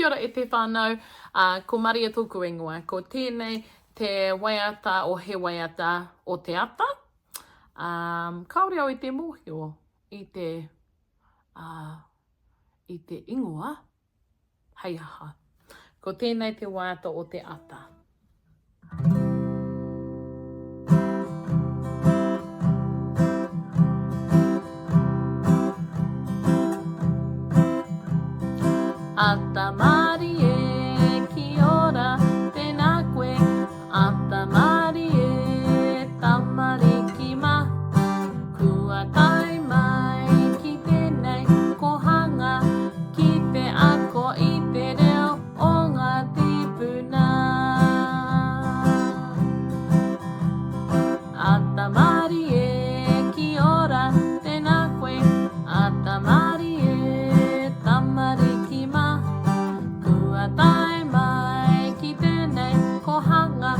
Kia ora e te whānau, ko Maria tōku ingoa. Ko tēnei te waiata o he waiata o te ata. Kaore au i te mōhio i te ingoa, hei aha. Ko tēnei te waiata o te ata. Ata Māori e, ki ora, tēnā koe. Ata Māori e, tamariki ma. Kua tai mai ki tēnei kohanga, ki te ako i te reo o ngā tipuna. Ata Māori e, ki ora, tēnā koe. Ata Māori e, tamariki ma. Kua tai mai ki tēnei kohanga,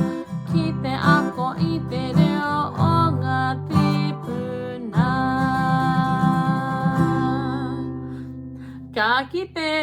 ki te ako i te reo o ngā tipuna. Ka kite!